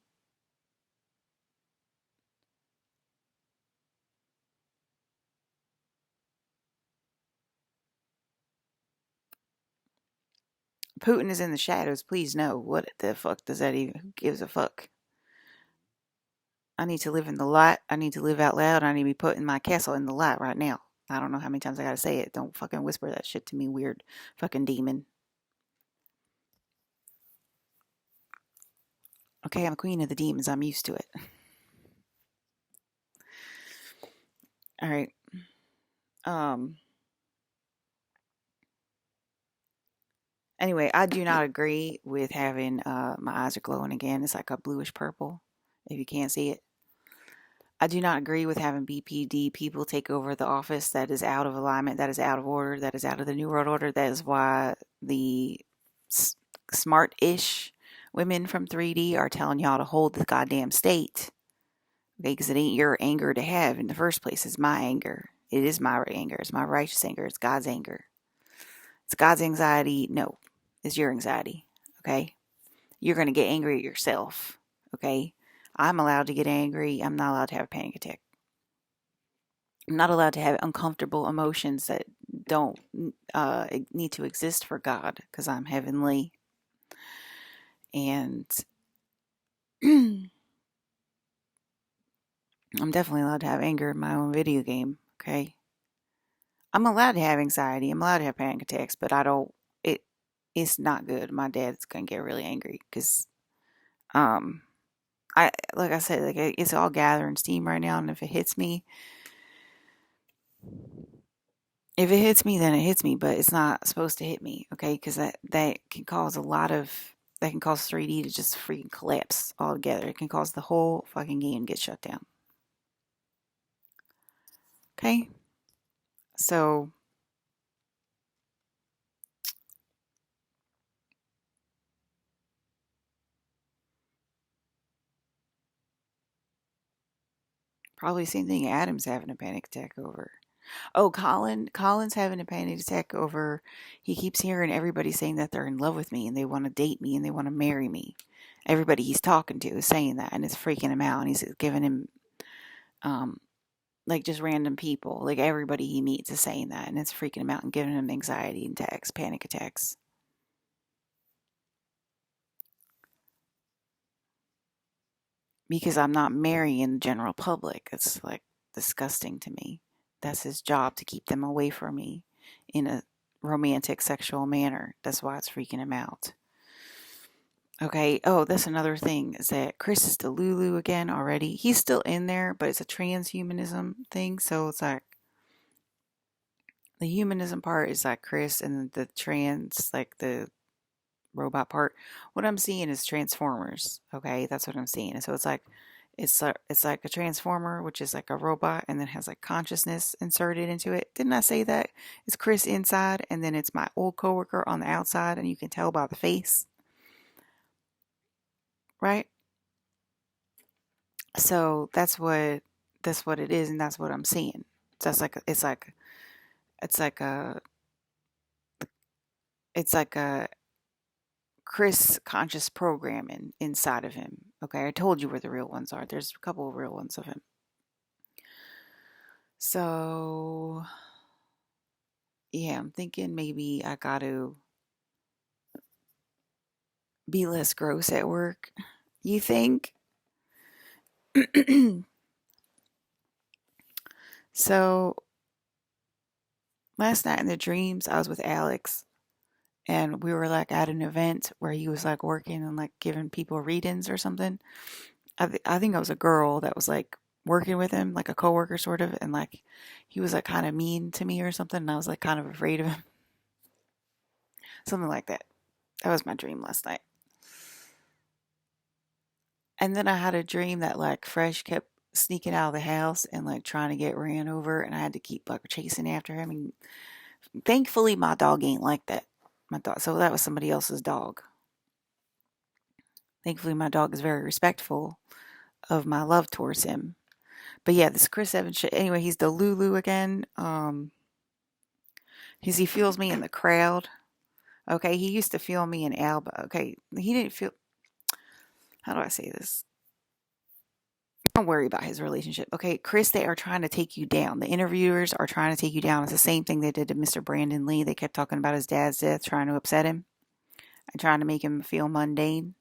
Putin is in the shadows. Please know. What the fuck does that even, who gives a fuck? I need to live in the light. I need to live out loud. I need to be putting my castle in the light right now. I don't know how many times I gotta say it. Don't fucking whisper that shit to me, weird fucking demon. Okay, I'm queen of the demons. I'm used to it. All right. Um. Anyway, I do not agree with having my eyes are glowing again. It's like a bluish purple. If you can't see it, I do not agree with having BPD people take over the office. That is out of alignment. That is out of order. That is out of the New World Order. That is why the smart-ish women from 3D are telling y'all to hold the goddamn state. Okay, because it ain't your anger to have in the first place. It's my anger. It is my anger. It's my righteous anger. It's God's anger. It's God's anxiety. No, it's your anxiety. Okay? You're going to get angry at yourself. Okay? I'm allowed to get angry. I'm not allowed to have a panic attack. I'm not allowed to have uncomfortable emotions that don't need to exist for God because I'm heavenly. And I'm definitely allowed to have anger in my own video game. Okay? I'm allowed to have anxiety. I'm allowed to have panic attacks, but I don't. It's not good. My dad's gonna get really angry because um I like I said, like it's all gathering steam right now, and if it hits me, then it hits me, but it's not supposed to hit me, okay? Because that can cause that can cause 3D to just freaking collapse altogether. It can cause the whole fucking game to get shut down. Okay, so probably the same thing Adam's having a panic attack over. Oh, Colin's having a panic attack over. He keeps hearing everybody saying that they're in love with me and they want to date me and they want to marry me. Everybody he's talking to is saying that, and it's freaking him out. And he's giving him, um, like just random people, like everybody he meets is saying that, and it's freaking him out and giving him anxiety attacks, panic attacks. Because I'm not marrying the general public. It's like disgusting to me. That's his job to keep them away from me in a romantic sexual manner. That's why it's freaking him out. Okay. Oh, that's another thing is that Chris is Delulu again already. He's still in there, but it's a transhumanism thing. So it's like the humanism part is like Chris, and the trans, like the robot part. What I'm seeing is Transformers. Okay, that's what I'm seeing. And so it's like a transformer, which is like a robot, and then has like consciousness inserted into it. Didn't I say that? It's Chris inside, and then it's my old coworker on the outside, and you can tell by the face, right? So that's what it is, and that's what I'm seeing. So it's like a it's like a Chris conscious programming inside of him. Okay, I told you where the real ones are. There's a couple of real ones of him. So yeah, I'm thinking maybe I got to be less gross at work. You think? So last night in the dreams, I was with Alex, and we were like at an event where he was like working and like giving people readings or something. I think I was a girl that was like working with him, like a coworker sort of, and like he was like kind of mean to me or something, and I was like kind of afraid of him, something like that. That was my dream last night. And then I had a dream that like Fresh kept sneaking out of the house and like trying to get ran over, and I had to keep like chasing after him. And thankfully, my dog ain't like that. My dog, so that was somebody else's dog. Thankfully, my dog is very respectful of my love towards him. But yeah, this Chris Evans shit. Anyway, he's the Lulu again. He feels me in the crowd. Okay, he used to feel me in Alba. Okay, he didn't feel. How do I say this? Don't worry about his relationship. Okay, Chris, they are trying to take you down. The interviewers are trying to take you down. It's the same thing they did to Mr. Brandon Lee. They kept talking about his dad's death, trying to upset him and trying to make him feel mundane.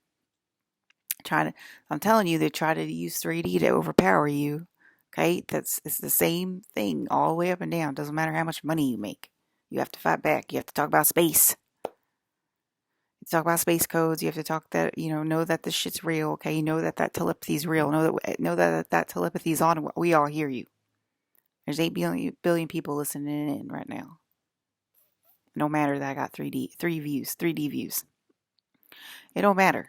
Trying to, I'm telling you, they try to use 3D to overpower you. Okay, it's the same thing all the way up and down. Doesn't matter how much money you make. You have to fight back. You have to talk about space. You talk about space codes. You have to talk that know that this shit's real. Okay, you know that telepathy's real. Know that telepathy's on. We all hear you. There's 8 billion people listening in right now. No matter that I got 3D views. It don't matter.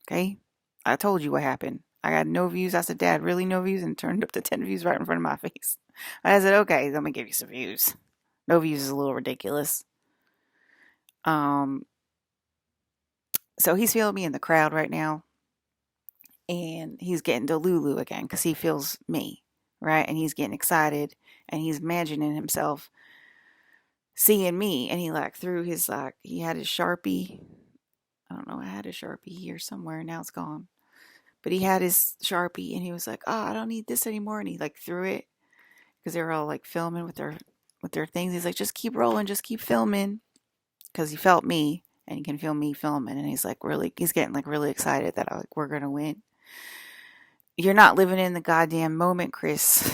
Okay, I told you what happened. I got no views. I said, Dad, really no views? And turned up to 10 views right in front of my face. I said, okay, let me give you some views. No views is a little ridiculous. Um, so he's feeling me in the crowd right now, and he's getting to Lulu again because he feels me, right? And he's getting excited, and he's imagining himself seeing me, and he like threw his he had his Sharpie. I don't know, I had a Sharpie here somewhere, now it's gone. But he had his Sharpie, and he was like, "Oh, I don't need this anymore," and he like threw it because they were all like filming with their things. He's like, "Just keep rolling, just keep filming," because he felt me, and he can feel me filming, and he's like he's getting like really excited that like we're gonna win. You're not living in the goddamn moment, Chris.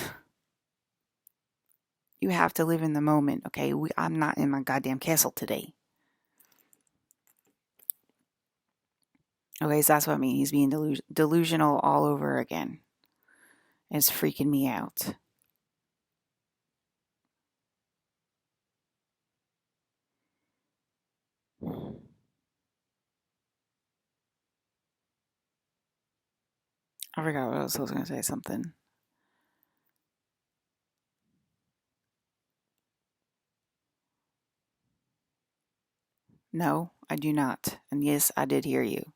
You have to live in the moment, okay? I'm not in my goddamn castle today. Okay, so that's what I mean. He's being delusional all over again. It's freaking me out. I forgot what else I was going to say. Something. No, I do not. And yes, I did hear you.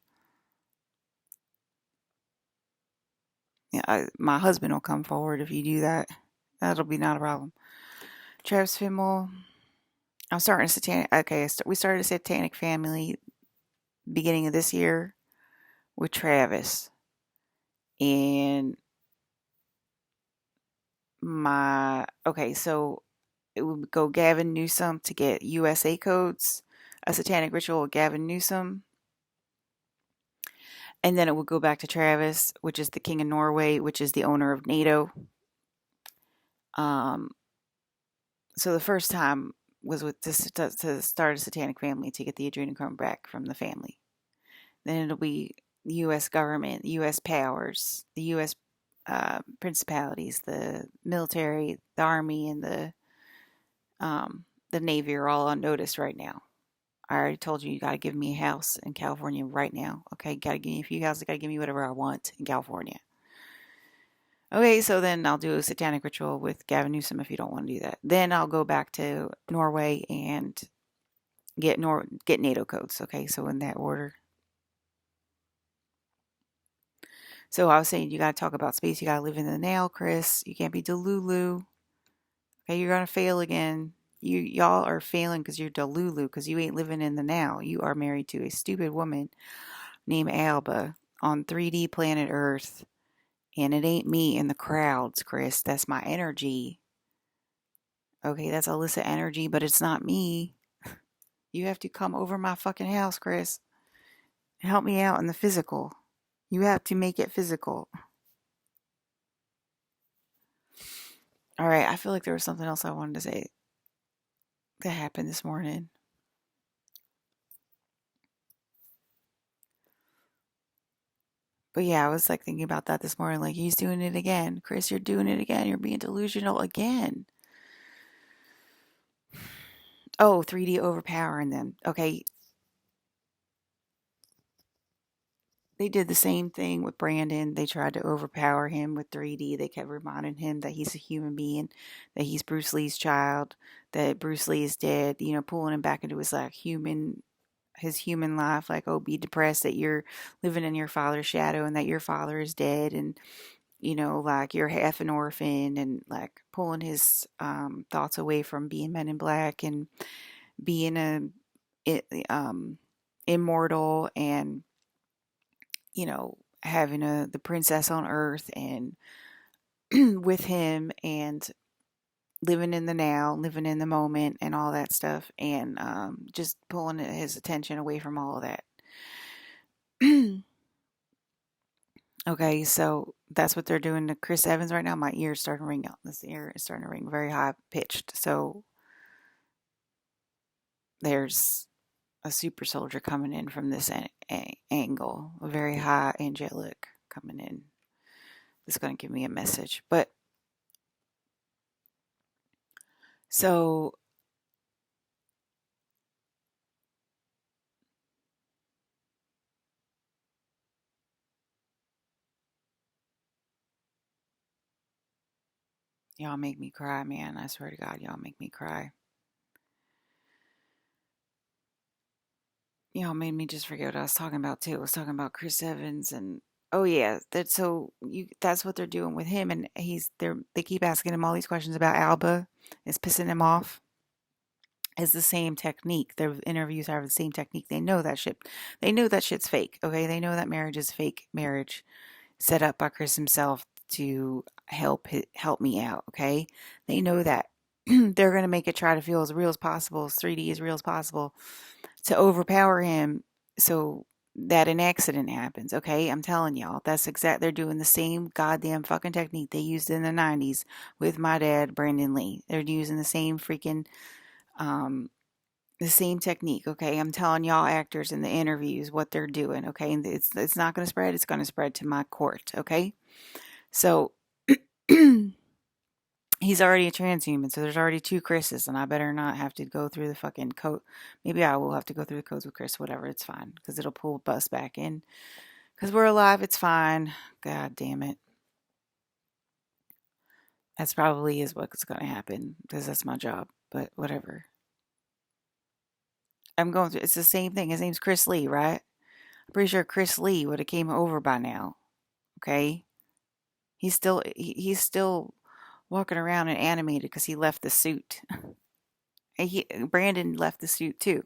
Yeah, my husband will come forward if you do that. That'll be not a problem. Travis Fimmel. I'm starting a satanic. Okay, we started a satanic family beginning of this year with Travis, and so it would go Gavin Newsom to get USA codes, a satanic ritual with Gavin Newsom, and then it would go back to Travis, which is the king of Norway, which is the owner of NATO. Um, so the first time was with to start a satanic family to get the adrenochrome back from the family. Then it'll be the U.S. government, the U.S. powers, the U.S. Principalities, the military, the army, and the Navy are all on notice right now. I already told you you got to give me a house in California right now. Okay, got to give me a few houses. Got to give me whatever I want in California. Okay, so then I'll do a satanic ritual with Gavin Newsom if you don't want to do that. Then I'll go back to Norway and get NATO codes. Okay, so in that order. So I was saying you got to talk about space. You got to live in the now, Chris. You can't be Delulu. Okay, you're gonna fail again. Y'all are failing because you're Delulu because you ain't living in the now. You are married to a stupid woman named Alba on 3D planet Earth. And it ain't me in the crowds, Chris. That's my energy. Okay, that's Elissa energy, but it's not me. You have to come over my fucking house, Chris. Help me out in the physical. You have to make it physical. All right, I feel like there was something else I wanted to say that happened this morning. But yeah, I was like thinking about that this morning. Like, he's doing it again. Chris, you're doing it again. You're being delusional again. Oh, 3D overpowering them. Okay, they did the same thing with Brandon. They tried to overpower him with 3D. They kept reminding him that he's a human being, that he's Bruce Lee's child, that Bruce Lee is dead, pulling him back into his like his human life, like, oh, be depressed that you're living in your father's shadow and that your father is dead, and like, you're half an orphan, and like pulling his thoughts away from being Men in Black and being um immortal, and having the princess on Earth and with him, and living in the now, living in the moment, and all that stuff, and just pulling his attention away from all of that. Okay, so that's what they're doing to Chris Evans right now. My ear's starting to ring out. This ear is starting to ring very high pitched. So there's a super soldier coming in from this angle, a very high angelic coming in. It's going to give me a message. But so y'all make me cry, man. I swear to God, y'all make me cry. Y'all made me just forget what I was talking about too. I was talking about Chris Evans, and oh yeah, that's what they're doing with him, and they keep asking him all these questions about Alba. It's pissing him off. It's the same technique. Their interviews are the same technique. They know that shit. They know that shit's fake. Okay, they know that marriage is fake marriage set up by Chris himself to help me out. Okay, they know that. They're gonna make it try to feel as real as possible, as 3D as real as possible, to overpower him, so that an accident happens. Okay, I'm telling y'all, they're doing the same goddamn fucking technique they used in the 90s with my dad, Brandon Lee. They're using the same freaking um the same technique. Okay, I'm telling y'all, actors in the interviews, what they're doing. Okay, and it's not going to spread. It's going to spread to my court. Okay, so he's already a transhuman, so there's already two Chris's, and I better not have to go through the fucking code. Maybe I will have to go through the codes with Chris. Whatever, it's fine, because it'll pull us back in. Because we're alive, it's fine. God damn it. That's probably is what's going to happen, because that's my job. But whatever. I'm going through. It's the same thing. His name's Chris Lee, right? I'm pretty sure Chris Lee would have came over by now. Okay, he's still walking around and animated because he left the suit. Brandon left the suit too.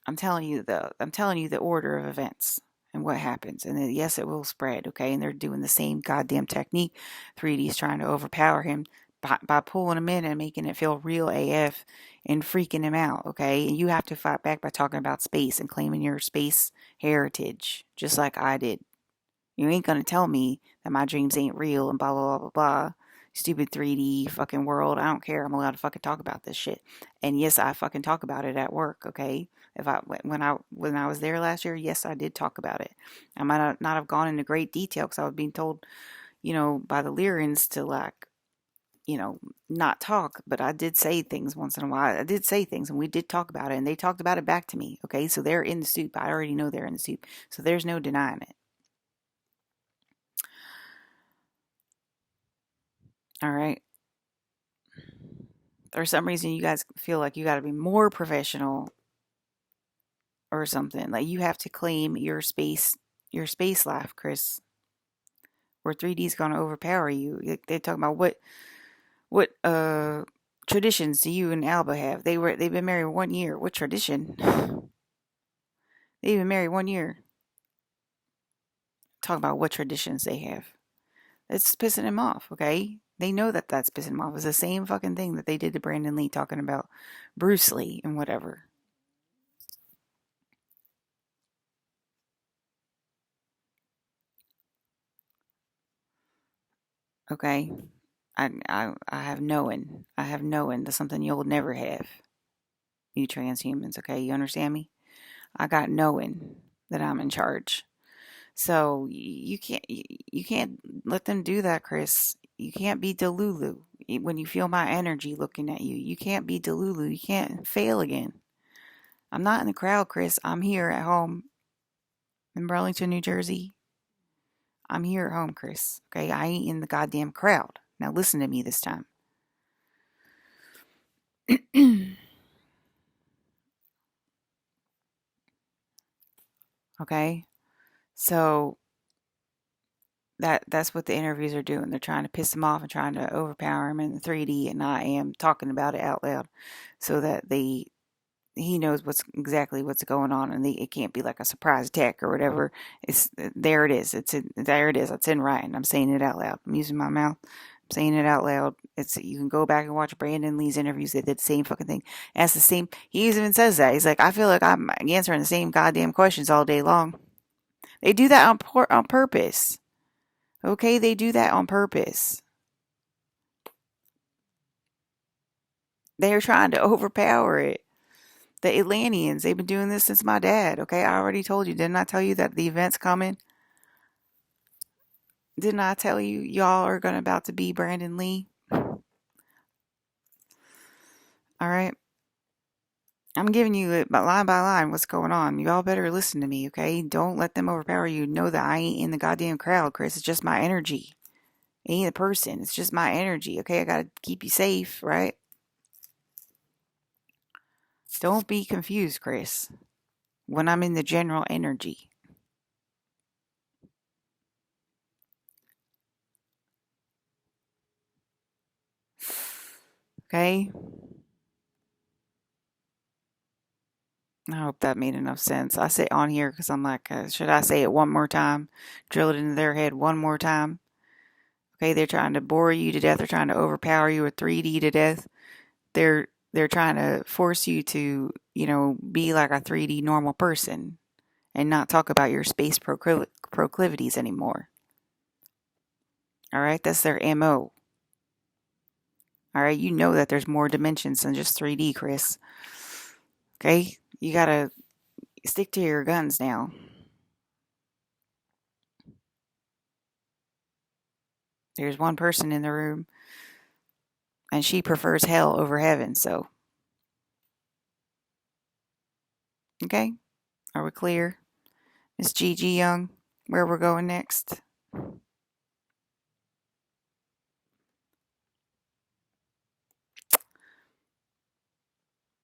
I'm telling you the order of events and what happens. And then, yes, it will spread. Okay, and they're doing the same goddamn technique. 3D's trying to overpower him by pulling him in and making it feel real AF and freaking him out. Okay, and you have to fight back by talking about space and claiming your space heritage, just like I did. You ain't gonna tell me that my dreams ain't real and blah blah blah blah blah. Stupid 3D fucking world. I don't care. I'm allowed to fucking talk about this shit. And yes, I fucking talk about it at work. Okay. If I when I was there last year, yes, I did talk about it. I might not have gone into great detail because I was being told, by the Lyrians to, like, not talk. But I did say things once in a while. I did say things, and we did talk about it, and they talked about it back to me. Okay, so they're in the soup. I already know they're in the soup. So there's no denying it. All right. For some reason, you guys feel like you got to be more professional or something. Like, you have to claim your space life, Chris, or 3D's going to overpower you. They're talking about what traditions do you and Alba have? They've been married 1 year. What tradition? They've been married 1 year. Talk about what traditions they have. It's pissing him off. Okay, they know that that's pissing him off. It's the same fucking thing that they did to Brandon Lee, talking about Bruce Lee and whatever. Okay. I have knowing. I have knowing. That's something you'll never have. You transhumans, okay? You understand me? I got knowing that I'm in charge. So you can't let them do that, Chris. You can't be Delulu when you feel my energy looking at you. You can't be Delulu. You can't fail again. I'm not in the crowd, Chris. I'm here at home in Burlington, New Jersey. I'm here at home, Chris. Okay, I ain't in the goddamn crowd. Now listen to me this time. Okay, so that's what the interviews are doing. They're trying to piss him off and trying to overpower him in the 3D, and I am talking about it out loud so that he knows exactly what's going on, and it can't be like a surprise attack or whatever. It's there. It is. There. It is. It's in writing. I'm saying it out loud. I'm using my mouth. I'm saying it out loud. You can go back and watch Brandon Lee's interviews. They did the same fucking thing. That's the same. He even says that. He's like, I feel like I'm answering the same goddamn questions all day long. They do that on purpose. Okay, they do that on purpose. They're trying to overpower it. The Atlanteans, they've been doing this since my dad. Okay, I already told you. Didn't I tell you that the event's coming? Didn't I tell you y'all are about to be Brandon Lee? All right. I'm giving you it line by line what's going on. Y'all better listen to me, okay? Don't let them overpower you. Know that I ain't in the goddamn crowd, Chris. It's just my energy. It ain't a person. It's just my energy, okay? I gotta keep you safe, right? Don't be confused, Chris, when I'm in the general energy. Okay? I hope that made enough sense. I say on here because I'm like, should I say it one more time? Drill it into their head one more time? Okay, they're trying to bore you to death. They're trying to overpower you with 3D to death. They're trying to force you to, be like a 3D normal person and not talk about your space proclivities anymore. All right, that's their MO. All right, you know that there's more dimensions than just 3D, Chris. Okay, you gotta stick to your guns now. There's one person in the room, and she prefers hell over heaven, so. Okay, are we clear? Miss Gigi Young, where we're going next?